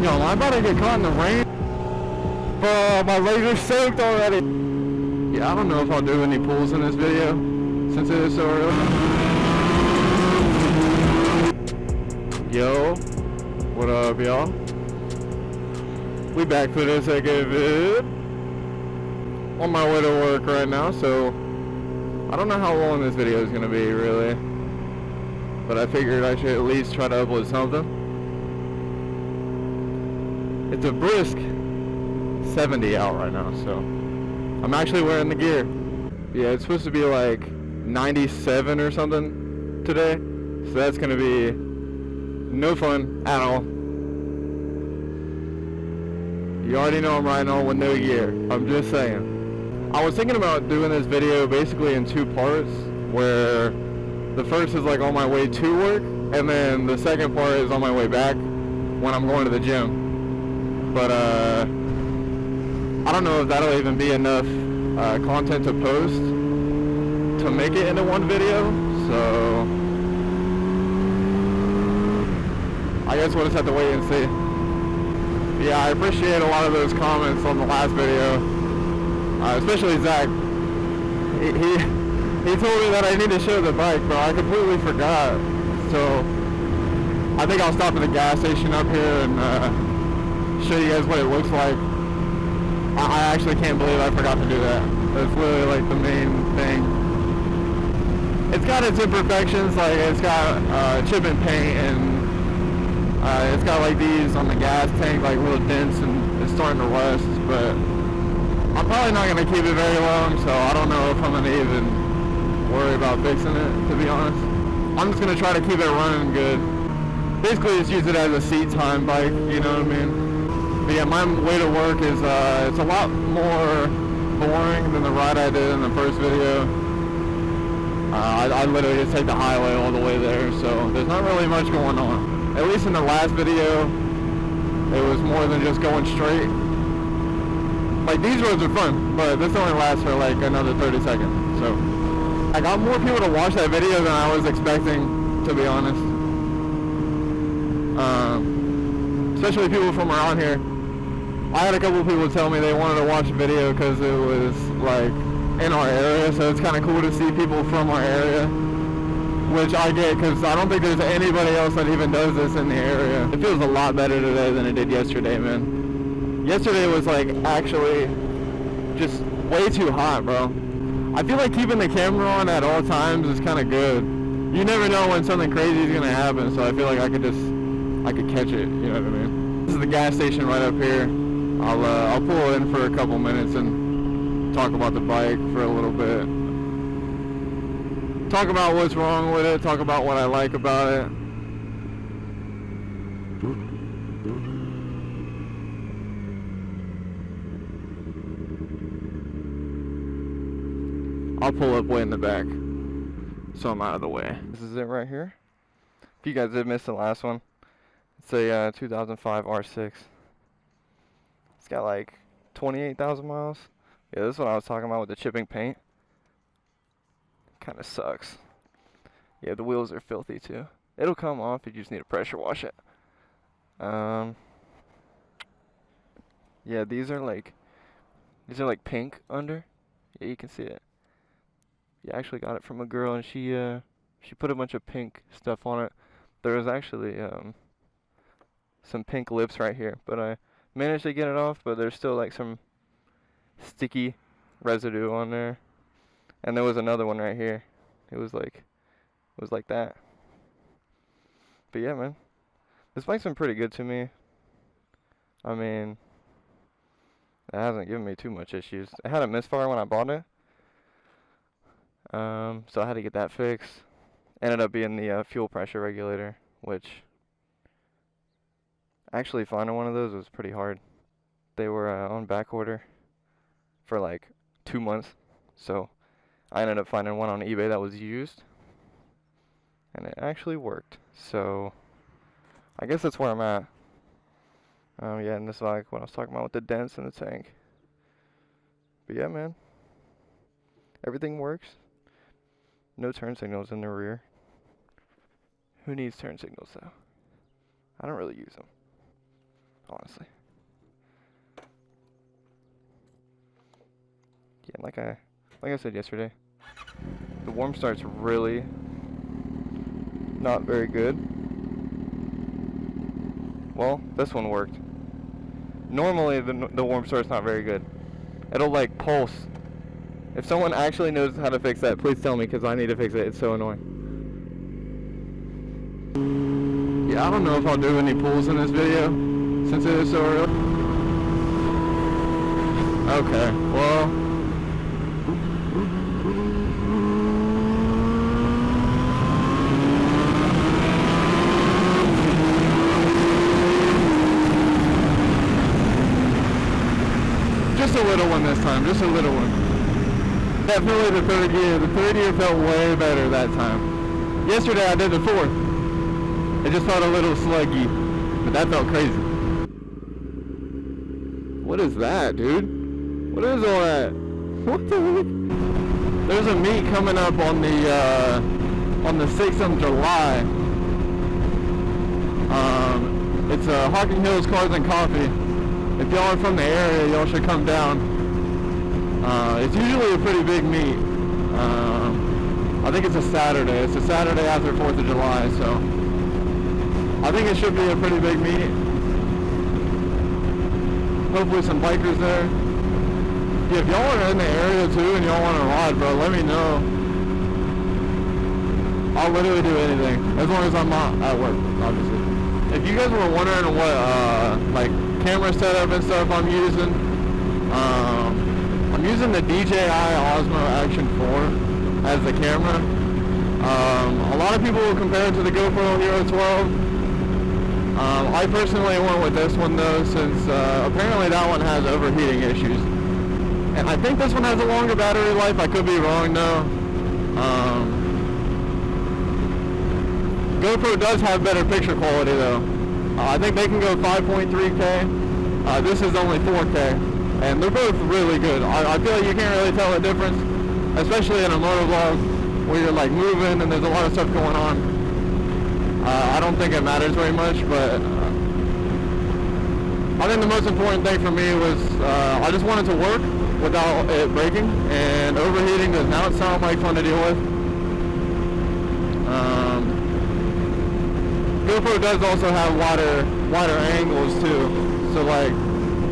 Yo, am I about to get caught in the rain? Bro, my legs are soaked already. Yeah, I don't know if I'll do any pulls in this video since it is so early. Yo, what up, y'all? We back for this second vid. On my way to work right now, so I don't know how long this video is gonna be, really. But I figured I should at least try to upload something. It's a brisk 70 out right now, so I'm actually wearing the gear. Yeah, it's supposed to be like 97 or something today, so that's gonna be no fun at all. You already know I'm riding on with no gear. I'm just saying. I was thinking about doing this video basically in two parts, where the first is like on my way to work, and then the second part is on my way back when I'm going to the gym. But I don't know if that'll even be enough content to post to make it into one video, so I guess we'll just have to wait and see. Yeah, I appreciate a lot of those comments on the last video, especially Zach. He told me that I need to show the bike, but I completely forgot. So I think I'll stop at the gas station up here and show you guys what it looks like. I actually can't believe I forgot to do that. That's literally like the main thing. It's got its imperfections, like it's got chip and paint, and it's got like these on the gas tank, like little dents, and it's starting to rust, but I'm probably not going to keep it very long, so I don't know if I'm going to even worry about fixing it, to be honest. I'm just going to try to keep it running good. Basically just use it as a seat time bike, you know what I mean? But yeah, my way to work is, it's a lot more boring than the ride I did in the first video. I literally just take the highway all the way there, so there's not really much going on. At least in the last video, it was more than just going straight. Like, these roads are fun, but this only lasts for like another 30 seconds, so. I got more people to watch that video than I was expecting, to be honest. Especially people from around here. I had a couple of people tell me they wanted to watch the video because it was like in our area, so it's kind of cool to see people from our area, which I get because I don't think there's anybody else that even does this in the area. It feels a lot better today than it did yesterday, man. Yesterday was like actually just way too hot, bro. I feel like keeping the camera on at all times is kind of good. You never know when something crazy is gonna happen, so I feel like I could catch it, you know what I mean? This is the gas station right up here. I'll pull in for a couple minutes and talk about the bike for a little bit. Talk about what's wrong with it, talk about what I like about it. I'll pull up way in the back, so I'm out of the way. This is it right here. If you guys did miss the last one, it's a 2005 R6. It's got like 28,000 miles. Yeah, this is what I was talking about with the chipping paint. Kind of sucks. Yeah, the wheels are filthy too. It'll come off, you just need to pressure wash it. Yeah, these are like pink under. Yeah, you can see it. Yeah, I actually got it from a girl, and she put a bunch of pink stuff on it. There was actually some pink lips right here, but I managed to get it off, but there's still like some sticky residue on there. And there was another one right here. It was like that. But yeah, man, this bike's been pretty good to me. I mean, it hasn't given me too much issues. I had a misfire when I bought it. So I had to get that fixed. Ended up being the fuel pressure regulator, which actually finding one of those was pretty hard. They were on back order for like 2 months, so I ended up finding one on eBay that was used, and it actually worked. So I guess that's where I'm at. Yeah, and this is like what I was talking about with the dents in the tank. But yeah, man, everything works. No turn signals in the rear. Who needs turn signals though? I don't really use them. honestly. Yeah, like I said yesterday, the warm start's really not very good. Well, this one worked. Normally, the warm start's not very good. It'll like pulse. If someone actually knows how to fix that, please tell me, because I need to fix it. It's so annoying. Yeah, I don't know if I'll do any pulls in this video since it is so early. Okay, well. Just a little one this time, just a little one. Definitely the third gear. The third gear felt way better that time. Yesterday I did the fourth. It just felt a little sluggy, but that felt crazy. What is that, dude? What is all that? What the heck? There's a meet coming up on the 6th of July. It's Hocking Hills Cars and Coffee. If y'all are from the area, y'all should come down. It's usually a pretty big meet. I think it's a Saturday. It's a Saturday after 4th of July, so I think it should be a pretty big meet. Hopefully some bikers there. Yeah, if y'all are in the area too and y'all want to ride, bro, let me know. I'll literally do anything, as long as I'm not at work, obviously. If you guys were wondering what, like, camera setup and stuff I'm using the DJI Osmo Action 4 as the camera. A lot of people will compare it to the GoPro Hero 12. I personally went with this one though, since apparently that one has overheating issues. And I think this one has a longer battery life. I could be wrong though. GoPro does have better picture quality though. I think they can go 5.3K. This is only 4K. And they're both really good. I feel like you can't really tell the difference, especially in a motovlog where you're like moving and there's a lot of stuff going on. I don't think it matters very much, but I think the most important thing for me was I just wanted to work without it breaking, and overheating does not sound like fun to deal with. GoPro does also have wider angles too, so like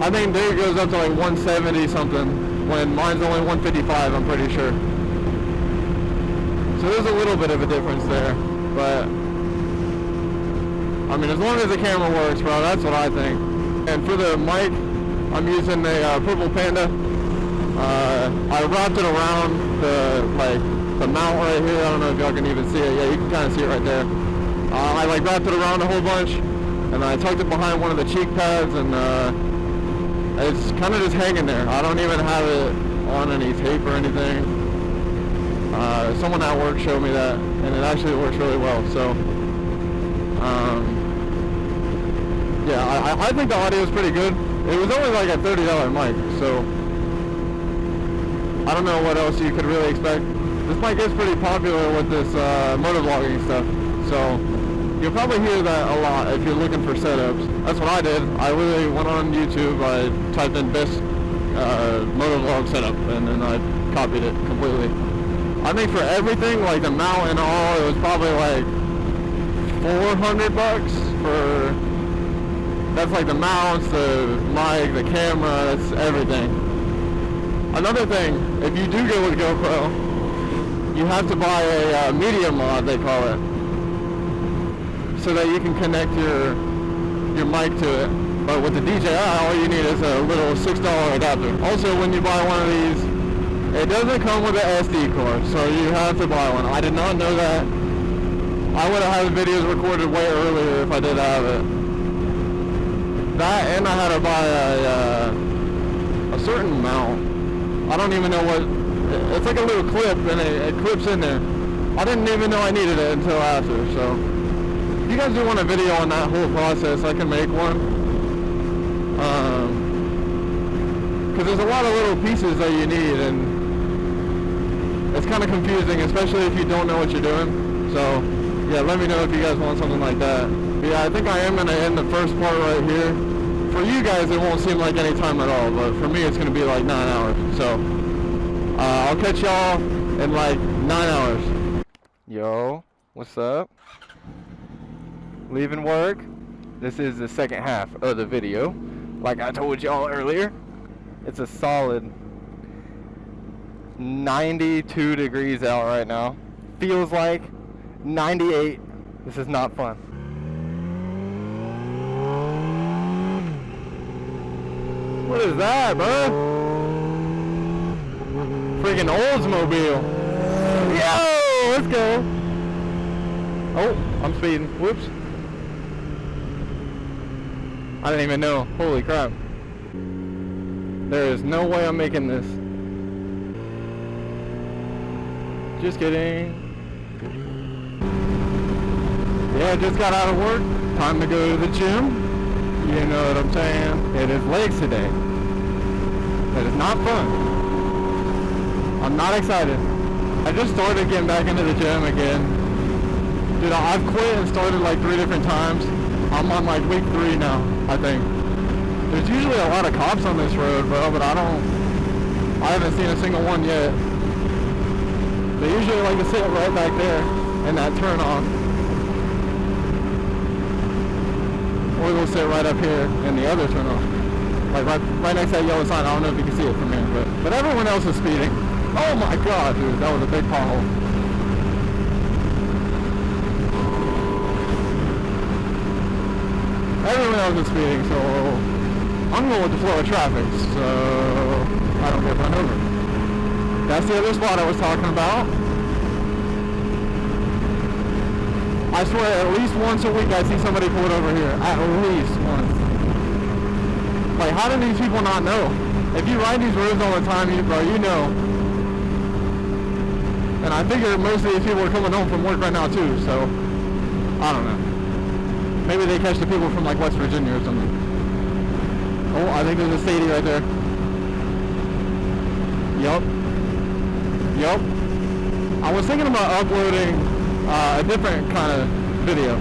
I think there goes up to like 170 something when mine's only 155, I'm pretty sure. So there's a little bit of a difference there, but I mean, as long as the camera works, bro, that's what I think. And for the mic, I'm using a Purple Panda. I wrapped it around the mount right here. I don't know if y'all can even see it. Yeah, you can kind of see it right there. I like wrapped it around a whole bunch, and I tucked it behind one of the cheek pads, and it's kind of just hanging there. I don't even have it on any tape or anything. Someone at work showed me that, and it actually works really well. So, yeah, I think the audio is pretty good. It was only like a $30 mic, so I don't know what else you could really expect. This mic is pretty popular with this motovlogging stuff, so you'll probably hear that a lot if you're looking for setups. That's what I did. I literally went on YouTube, I typed in best motovlog setup, and then I copied it completely. I think for everything, like the mount and all, it was probably like $400 for, that's like the mounts, the mic, the camera, that's everything. Another thing, if you do go with GoPro, you have to buy a media mod, they call it, so that you can connect your mic to it. But with the DJI, all you need is a little $6 adapter. Also, when you buy one of these, it doesn't come with an SD card, so you have to buy one. I did not know that. I would have had the videos recorded way earlier if I did have it. That, and I had to buy a certain mount. I don't even know what, it's like a little clip, and it clips in there. I didn't even know I needed it until after, so. If you guys do want a video on that whole process, I can make one. Because there's a lot of little pieces that you need, and it's kind of confusing, especially if you don't know what you're doing. So, yeah, let me know if you guys want something like that. But yeah, I think I am going to end the first part right here for you guys, it won't seem like any time at all, but for me, it's going to be like 9 hours. So, I'll catch y'all in like 9 hours. Yo, what's up? Leaving work. This is the second half of the video. Like I told y'all earlier, it's a solid 92 degrees out right now. Feels like 98. This is not fun. What is that, bro? Freaking Oldsmobile. Yo, let's go. Oh, I'm speeding. Whoops. I didn't even know. Holy crap. There is no way I'm making this. Just kidding. Yeah, just got out of work. Time to go to the gym. You know what I'm saying? It is legs today. That is not fun. I'm not excited. I just started getting back into the gym again. Dude, I've quit and started like 3 different times. I'm on like week 3 now, I think. There's usually a lot of cops on this road, bro, but I haven't seen a single one yet. They usually like to sit right back there in that turnoff. Or they'll sit right up here in the other turnoff. Like right next to that yellow sign. I don't know if you can see it from here, but everyone else is speeding. Oh my god, dude, that was a big pothole. Everyone else is speeding, so I'm going with the flow of traffic, so I don't get run over. That's the other spot I was talking about. I swear, at least once a week I see somebody pulled over here. At least once. Like, how do these people not know? If you ride these roads all the time, bro, you know. And I figure most of these people are coming home from work right now too, so I don't know. Maybe they catch the people from like West Virginia or something. Oh, I think there's a Sadie right there. Yup. I was thinking about uploading a different kind of video.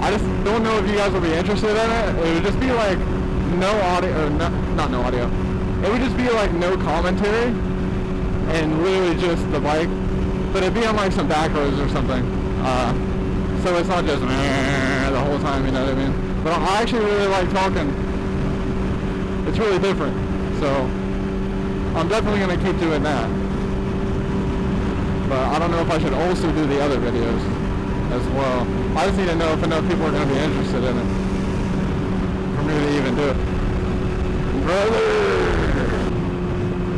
I just don't know if you guys will be interested in it. It would just be like no audio, or not no audio. It would just be like no commentary and literally just the bike. But it'd be on like some back roads or something. So it's not just the whole time, you know what I mean? But I actually really like talking. It's really different. So I'm definitely going to keep doing that. But I don't know if I should also do the other videos as well. I just need to know if enough people are going to be interested in it for me to even do it. Brother!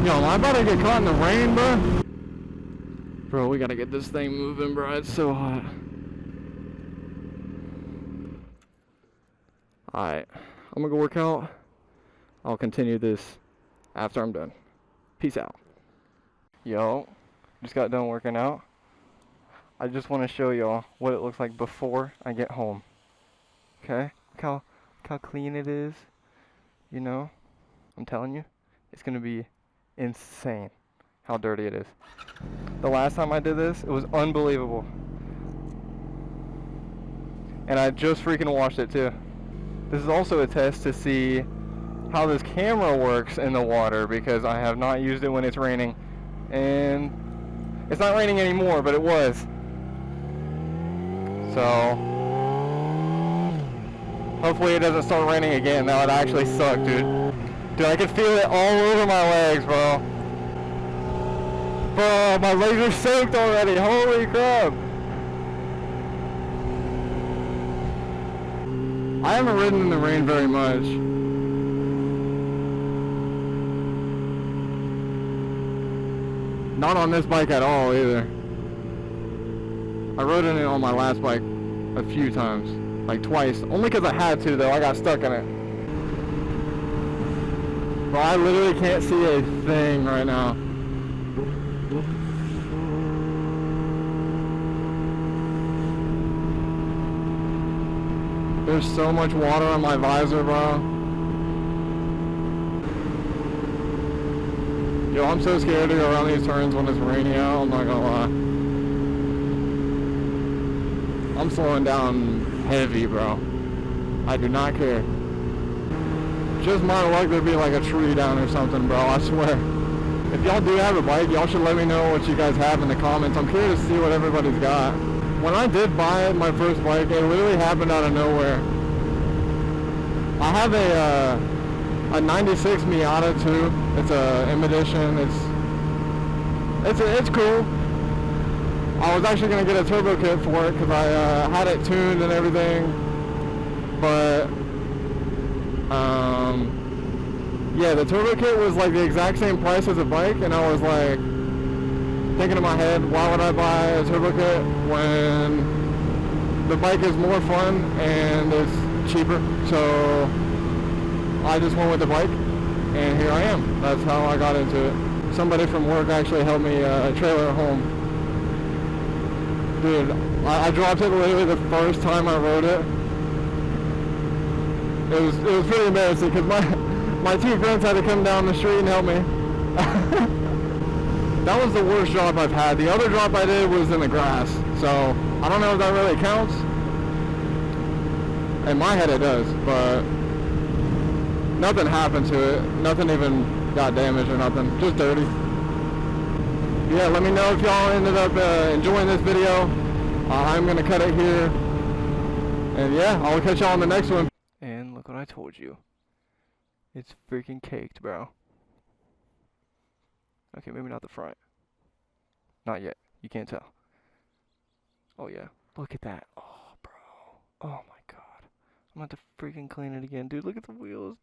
Yo, am I about to get caught in the rain, bro? Bro, we got to get this thing moving, bro. It's so hot. Alright, I'm gonna go work out. I'll continue this after I'm done. Peace out. Yo, just got done working out. I just want to show y'all what it looks like before I get home. Okay? Look how clean it is. You know? I'm telling you, it's gonna be insane how dirty it is. The last time I did this, it was unbelievable. And I just freaking washed it too. This is also a test to see how this camera works in the water, because I have not used it when it's raining. And it's not raining anymore, but it was. So hopefully it doesn't start raining again. That would actually suck, dude. Dude, I can feel it all over my legs, bro. Bro, my legs are soaked already. Holy crap. I haven't ridden in the rain very much. Not on this bike at all either. I rode in it on my last bike a few times, like twice. Only because I had to though, I got stuck in it. Bro, I literally can't see a thing right now. There's so much water on my visor, bro. Yo, I'm so scared to go around these turns when it's rainy out, I'm not gonna lie. I'm slowing down heavy, bro. I do not care. Just my luck there'd be like a tree down or something, bro, I swear. If y'all do have a bike, y'all should let me know what you guys have in the comments. I'm curious to see what everybody's got. When I did buy my first bike, it literally happened out of nowhere. I have a 96 Miata too. It's a M edition. It's cool. I was actually gonna get a turbo kit for it because I had it tuned and everything, but yeah, the turbo kit was like the exact same price as a bike, and I was like thinking in my head, why would I buy a turbo kit when the bike is more fun and it's cheaper? So I just went with the bike, and here I am. That's how I got into it. Somebody from work actually helped me trailer home. Dude, I dropped it literally the first time I rode it. It was pretty embarrassing because my two friends had to come down the street and help me. That was the worst drop I've had. The other drop I did was in the grass, so I don't know if that really counts. In my head it does, but nothing happened to it. Nothing even got damaged or nothing. Just dirty. Yeah, let me know if y'all ended up enjoying this video. I'm gonna cut it here, and yeah, I'll catch y'all on the next one. And look what I told you. It's freaking caked, bro. Okay, maybe not the front. Not yet. You can't tell. Oh yeah, look at that. Oh, bro. Oh my god. I'm about to freaking clean it again, dude. Look at the wheels.